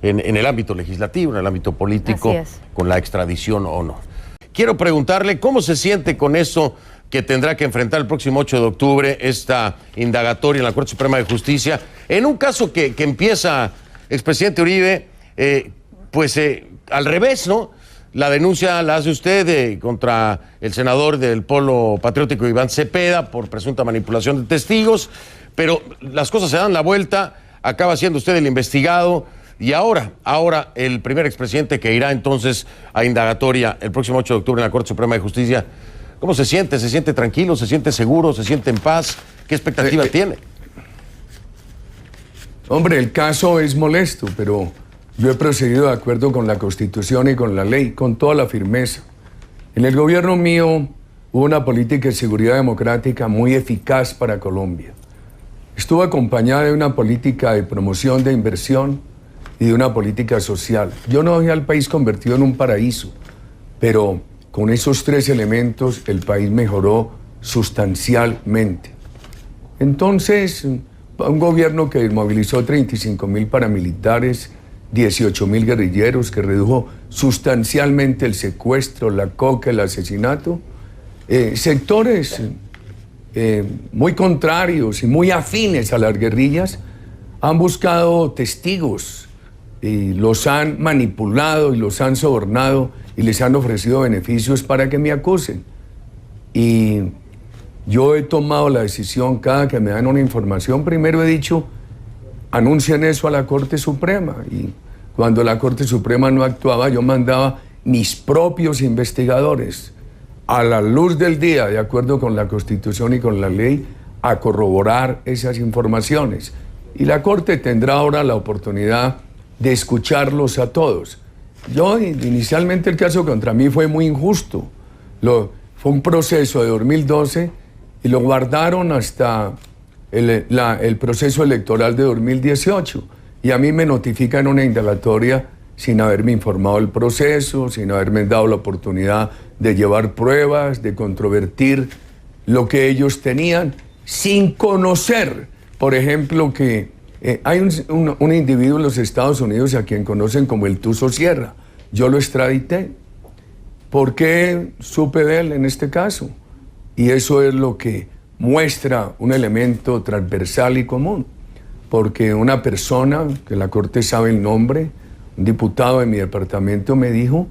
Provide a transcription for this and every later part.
en el ámbito legislativo, en el ámbito político, con la extradición o no. Quiero preguntarle cómo se siente con eso que tendrá que enfrentar el próximo 8 de octubre, esta indagatoria en la Corte Suprema de Justicia, en un caso que empieza, expresidente Uribe, al revés, ¿no? La denuncia la hace usted contra el senador del Polo Patriótico Iván Cepeda por presunta manipulación de testigos, pero las cosas se dan la vuelta, acaba siendo usted el investigado y ahora el primer expresidente que irá entonces a indagatoria el próximo 8 de octubre en la Corte Suprema de Justicia. ¿Cómo se siente? ¿Se siente tranquilo? ¿Se siente seguro? ¿Se siente en paz? ¿Qué expectativa tiene? Hombre, el caso es molesto, pero yo he procedido de acuerdo con la Constitución y con la ley, con toda la firmeza. En el gobierno mío hubo una política de seguridad democrática muy eficaz para Colombia. Estuvo acompañada de una política de promoción de inversión y de una política social. Yo no dejé al país convertido en un paraíso, pero con esos tres elementos el país mejoró sustancialmente. Entonces, un gobierno que movilizó 35.000 paramilitares, 18.000 guerrilleros, que redujo sustancialmente el secuestro, la coca, el asesinato, sectores muy contrarios y muy afines a las guerrillas han buscado testigos y los han manipulado y los han sobornado y les han ofrecido beneficios para que me acusen. Y yo he tomado la decisión, cada que me dan una información, primero he dicho, anuncien eso a la Corte Suprema. Y cuando la Corte Suprema no actuaba, yo mandaba mis propios investigadores a la luz del día, de acuerdo con la Constitución y con la ley, a corroborar esas informaciones. Y la Corte tendrá ahora la oportunidad de escucharlos a todos. Yo, inicialmente el caso contra mí fue muy injusto. Fue un proceso de 2012 y lo guardaron hasta el proceso electoral de 2018. Y a mí me notifican una indagatoria sin haberme informado del proceso, sin haberme dado la oportunidad de llevar pruebas, de controvertir lo que ellos tenían, sin conocer, por ejemplo, que hay un individuo en los Estados Unidos a quien conocen como el Tuzo Sierra. Yo lo extradité. ¿Por qué supe de él en este caso? Y eso es lo que muestra un elemento transversal y común. Porque una persona, que la Corte sabe el nombre, un diputado de mi departamento me dijo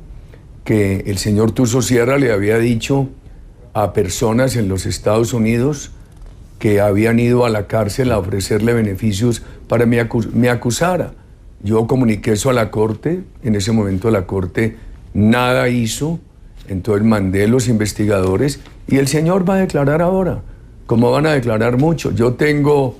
que el señor Tuzo Sierra le había dicho a personas en los Estados Unidos que habían ido a la cárcel a ofrecerle beneficios para me acusara. Yo comuniqué eso a la Corte, en ese momento la Corte nada hizo, entonces mandé los investigadores y el señor va a declarar ahora, como van a declarar mucho. Yo tengo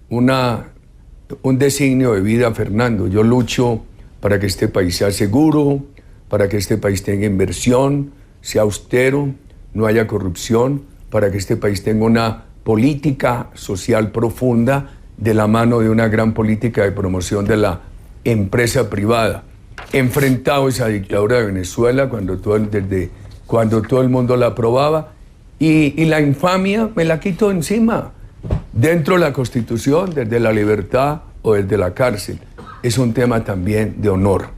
un designio de vida, Fernando. Yo lucho para que este país sea seguro, para que este país tenga inversión, sea austero, no haya corrupción, para que este país tenga una política social profunda de la mano de una gran política de promoción de la empresa privada. He enfrentado esa dictadura de Venezuela cuando todo el mundo la aprobaba y la infamia me la quito encima, dentro de la Constitución, desde la libertad o desde la cárcel. Es un tema también de honor.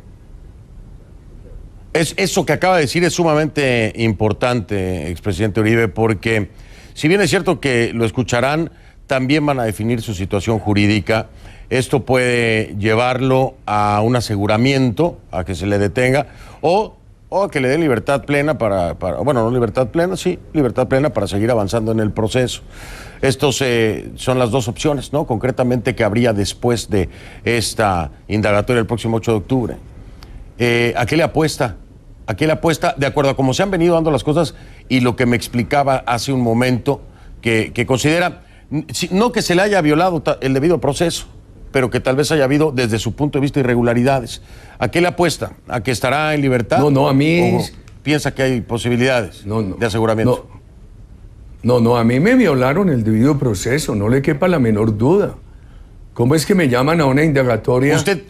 Eso que acaba de decir es sumamente importante, expresidente Uribe, porque si bien es cierto que lo escucharán, también van a definir su situación jurídica. Esto puede llevarlo a un aseguramiento, a que se le detenga, o a que le dé libertad plena bueno, no libertad plena, sí, libertad plena para seguir avanzando en el proceso. Estos son las dos opciones, ¿no? Concretamente, que habría después de esta indagatoria el próximo 8 de octubre. ¿A qué le apuesta? ¿A qué le apuesta? De acuerdo a cómo se han venido dando las cosas y lo que me explicaba hace un momento, que considera, no que se le haya violado el debido proceso, pero que tal vez haya habido, desde su punto de vista, irregularidades. ¿A qué le apuesta? ¿A que estará en libertad? No, a mí... ¿O piensa que hay posibilidades de aseguramiento? No, a mí me violaron el debido proceso, no le quepa la menor duda. ¿Cómo es que me llaman a una indagatoria? Usted...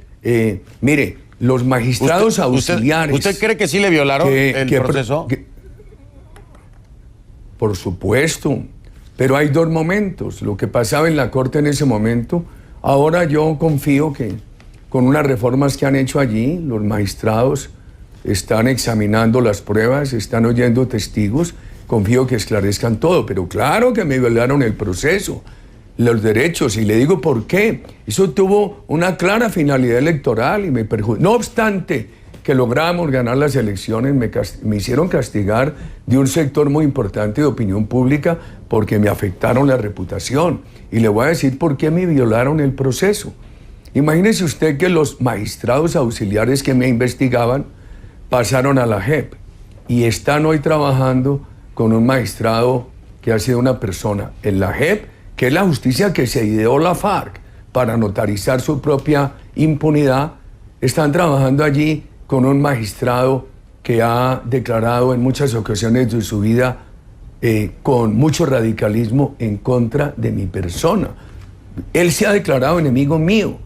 mire, los magistrados auxiliares... ¿Usted cree que sí le violaron el proceso? Por supuesto, pero hay dos momentos. Lo que pasaba en la Corte en ese momento, ahora yo confío que con unas reformas que han hecho allí. Los magistrados están examinando las pruebas, están oyendo testigos. Confío que esclarezcan todo, pero claro que me violaron el proceso, los derechos, y le digo por qué. Eso tuvo una clara finalidad electoral y me perjudicó. No obstante que logramos ganar las elecciones, me hicieron castigar de un sector muy importante de opinión pública porque me afectaron la reputación. Y le voy a decir por qué me violaron el proceso. Imagínese usted que los magistrados auxiliares que me investigaban pasaron a la JEP y están hoy trabajando con un magistrado que ha sido una persona en la JEP, que es la justicia que se ideó la FARC para notarizar su propia impunidad. Están trabajando allí con un magistrado que ha declarado en muchas ocasiones de su vida con mucho radicalismo en contra de mi persona. Él se ha declarado enemigo mío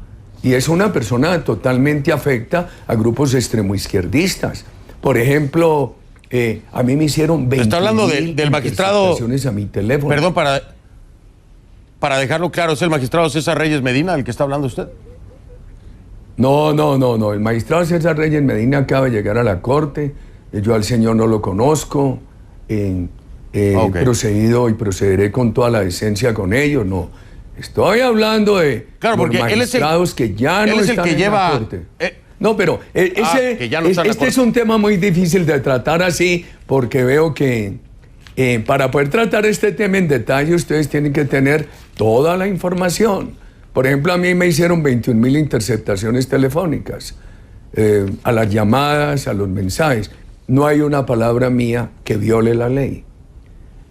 y es una persona totalmente afecta a grupos extremoizquierdistas. Por ejemplo, a mí me hicieron 20 Está hablando del magistrado a mi teléfono. Perdón, para dejarlo claro, ¿es el magistrado César Reyes Medina el que está hablando usted? No. El magistrado César Reyes Medina acaba de llegar a la corte. Yo al señor no lo conozco. He procedido y procederé con toda la decencia con ellos. No, estoy hablando de los magistrados que ya no están en la corte. No, pero este es un tema muy difícil de tratar así, porque veo que para poder tratar este tema en detalle ustedes tienen que tener toda la información. Por ejemplo, a mí me hicieron 21.000 interceptaciones telefónicas, a las llamadas, a los mensajes. No hay una palabra mía que viole la ley.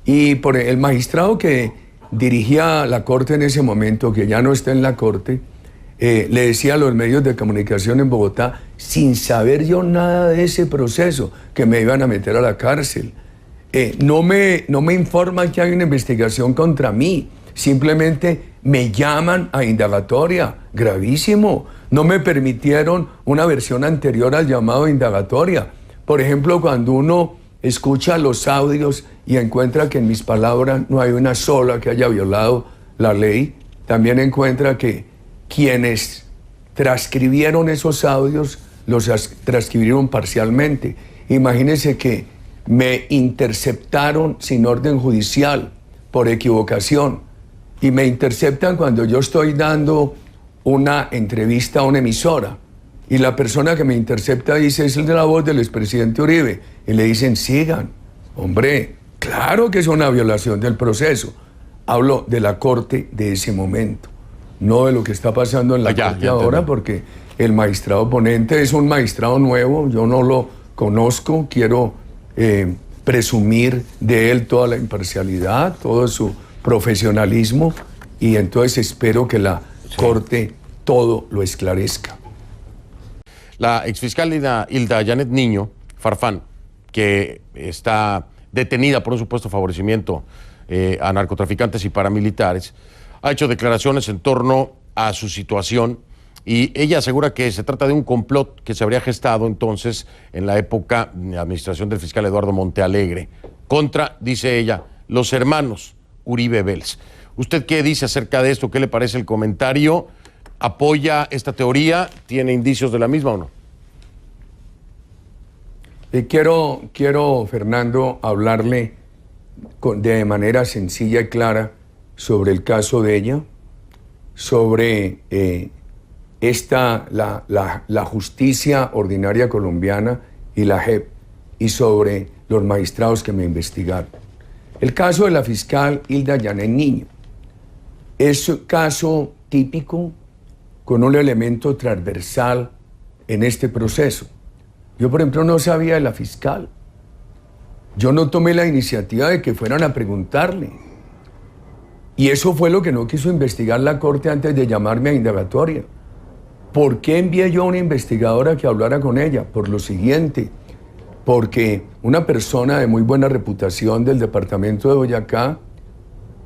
Y por el magistrado que dirigía la corte en ese momento, que ya no está en la corte, le decía a los medios de comunicación en Bogotá, sin saber yo nada de ese proceso, que me iban a meter a la cárcel. No me informan que hay una investigación contra mí, simplemente me llaman a indagatoria, gravísimo. No me permitieron una versión anterior al llamado de indagatoria. Por ejemplo, cuando uno escucha los audios y encuentra que en mis palabras no hay una sola que haya violado la ley, también encuentra que quienes transcribieron esos audios los transcribieron parcialmente. Imagínense que me interceptaron sin orden judicial por equivocación y me interceptan cuando yo estoy dando una entrevista a una emisora y la persona que me intercepta dice, es el de la voz del expresidente Uribe, y le dicen, sigan. Hombre, claro que es una violación del proceso. Hablo de la corte de ese momento, no de lo que está pasando en la corte ahora, porque el magistrado ponente es un magistrado nuevo, yo no lo conozco, quiero presumir de él toda la imparcialidad, todo su profesionalismo, y entonces espero que la corte todo lo esclarezca. La exfiscal Hilda Janet Niño Farfán, que está detenida por un supuesto favorecimiento a narcotraficantes y paramilitares, ha hecho declaraciones en torno a su situación y ella asegura que se trata de un complot que se habría gestado entonces en la época de administración del fiscal Eduardo Montealegre contra, dice ella, los hermanos Uribe Vélez. ¿Usted qué dice acerca de esto? ¿Qué le parece el comentario? ¿Apoya esta teoría? ¿Tiene indicios de la misma o no? Quiero, Fernando, hablarle de manera sencilla y clara sobre el caso de ella, sobre la justicia ordinaria colombiana y la JEP, y sobre los magistrados que me investigaron. El caso de la fiscal Hilda Janet Niño es un caso típico con un elemento transversal en este proceso. Yo, por ejemplo, no sabía de la fiscal. Yo no tomé la iniciativa de que fueran a preguntarle. Y eso fue lo que no quiso investigar la Corte antes de llamarme a indagatoria. ¿Por qué envié yo a una investigadora que hablara con ella? Por lo siguiente, porque una persona de muy buena reputación del departamento de Boyacá,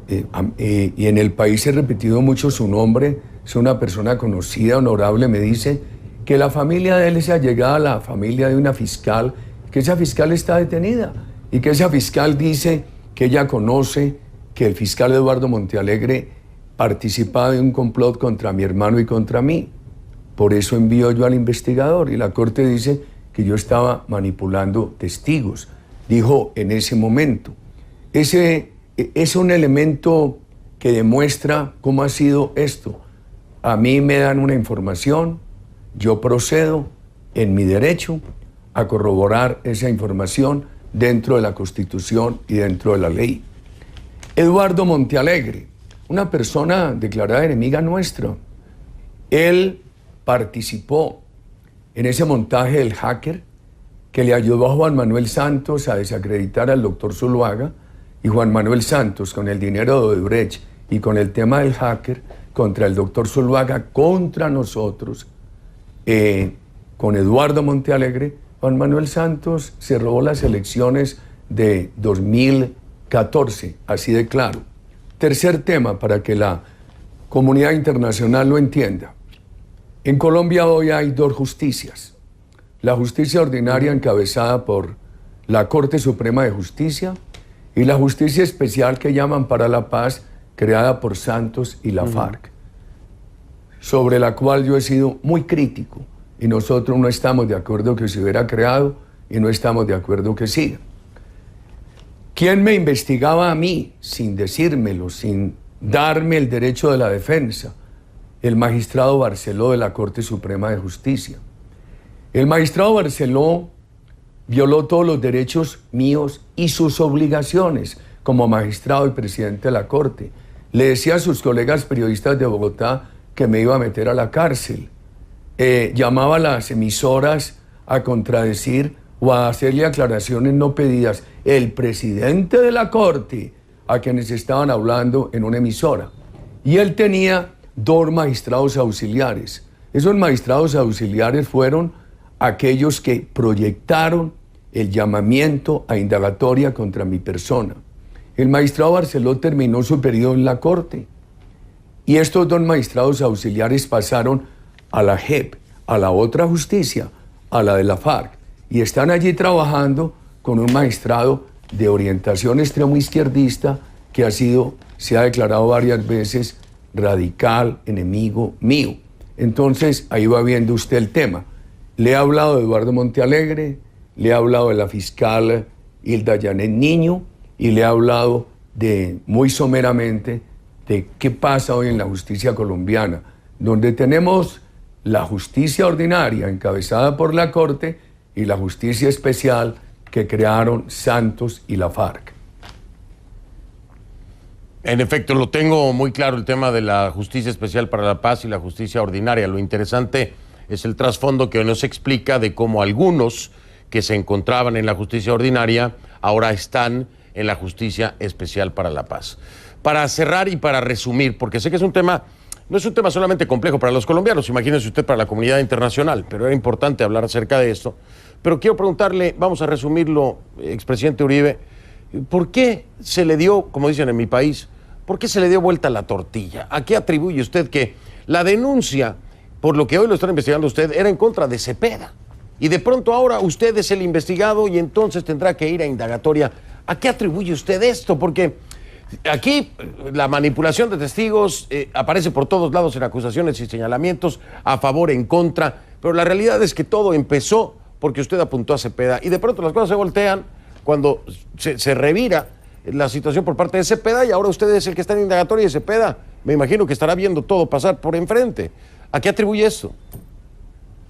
y en el país he repetido mucho su nombre, es una persona conocida, honorable, me dice que la familia de él se ha llegado a la familia de una fiscal, que esa fiscal está detenida y que esa fiscal dice que ella conoce que el fiscal Eduardo Montealegre participaba de un complot contra mi hermano y contra mí. Por eso envío yo al investigador y la Corte dice que yo estaba manipulando testigos. Dijo en ese momento. Ese es un elemento que demuestra cómo ha sido esto. A mí me dan una información, yo procedo en mi derecho a corroborar esa información dentro de la Constitución y dentro de la ley. Eduardo Montealegre, una persona declarada enemiga nuestra, él participó en ese montaje del hacker que le ayudó a Juan Manuel Santos a desacreditar al doctor Zuluaga, y Juan Manuel Santos, con el dinero de Odebrecht y con el tema del hacker, contra el doctor Zuluaga, contra nosotros, con Eduardo Montealegre, Juan Manuel Santos se robó las elecciones de 2014, así de claro. Tercer tema, para que la comunidad internacional lo entienda. En Colombia hoy hay dos justicias. La justicia ordinaria encabezada por la Corte Suprema de Justicia y la justicia especial que llaman para la paz, creada por Santos y la FARC, sobre la cual yo he sido muy crítico y nosotros no estamos de acuerdo que se hubiera creado y no estamos de acuerdo que siga. ¿Quién me investigaba a mí sin decírmelo, sin darme el derecho de la defensa? El magistrado Barceló de la Corte Suprema de Justicia. El magistrado Barceló violó todos los derechos míos y sus obligaciones como magistrado y presidente de la Corte. Le decía a sus colegas periodistas de Bogotá que me iba a meter a la cárcel. Llamaba a las emisoras a contradecir o a hacerle aclaraciones no pedidas. El presidente de la Corte, a quienes estaban hablando en una emisora. Y él tenía dos magistrados auxiliares. Esos magistrados auxiliares fueron aquellos que proyectaron el llamamiento a indagatoria contra mi persona. El magistrado Barceló terminó su periodo en la Corte y estos dos magistrados auxiliares pasaron a la JEP, a la otra justicia, a la de la FARC, y están allí trabajando con un magistrado de orientación extremo izquierdista que se ha declarado varias veces radical, enemigo mío. Entonces, ahí va viendo usted el tema. Le he hablado de Eduardo Montealegre, le he hablado de la fiscal Hilda Janet Niño y le he hablado muy someramente de qué pasa hoy en la justicia colombiana, donde tenemos la justicia ordinaria encabezada por la Corte y la justicia especial que crearon Santos y la FARC. En efecto, lo tengo muy claro el tema de la justicia especial para la paz y la justicia ordinaria. Lo interesante es el trasfondo que nos explica de cómo algunos que se encontraban en la justicia ordinaria ahora están en la justicia especial para la paz. Para cerrar y para resumir, porque sé que es un tema, no es un tema solamente complejo para los colombianos, imagínense usted para la comunidad internacional, pero era importante hablar acerca de esto. Pero quiero preguntarle, vamos a resumirlo, expresidente Uribe, ¿por qué se le dio, como dicen en mi país, por qué se le dio vuelta la tortilla? ¿A qué atribuye usted que la denuncia, por lo que hoy lo están investigando usted, era en contra de Cepeda? Y de pronto ahora usted es el investigado y entonces tendrá que ir a indagatoria. ¿A qué atribuye usted esto? Porque aquí la manipulación de testigos aparece por todos lados en acusaciones y señalamientos a favor, en contra, pero la realidad es que todo empezó porque usted apuntó a Cepeda y de pronto las cosas se voltean cuando se revira la situación por parte de Cepeda y ahora usted es el que está en indagatoria de Cepeda. Me imagino que estará viendo todo pasar por enfrente. ¿A qué atribuye esto?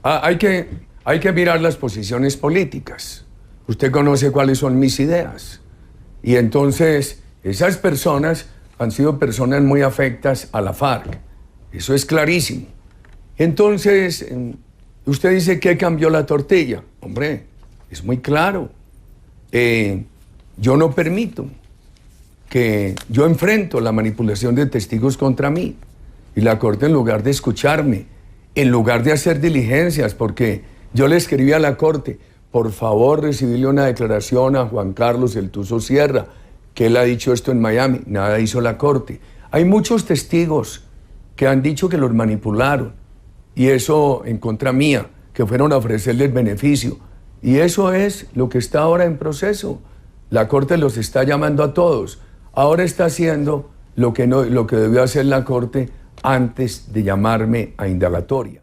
Hay que mirar las posiciones políticas. Usted conoce cuáles son mis ideas. Y entonces, esas personas han sido personas muy afectas a la FARC. Eso es clarísimo. Entonces, usted dice que cambió la tortilla. Hombre, es muy claro. Yo no permito que yo enfrento la manipulación de testigos contra mí. Y la Corte, en lugar de escucharme, en lugar de hacer diligencias, porque yo le escribí a la Corte, por favor, recibirle una declaración a Juan Carlos El Tuzo Sierra, que él ha dicho esto en Miami. Nada hizo la Corte. Hay muchos testigos que han dicho que los manipularon, y eso en contra mía, que fueron a ofrecerles beneficio. Y eso es lo que está ahora en proceso. La Corte los está llamando a todos. Ahora está haciendo lo que debió hacer la Corte antes de llamarme a indagatoria.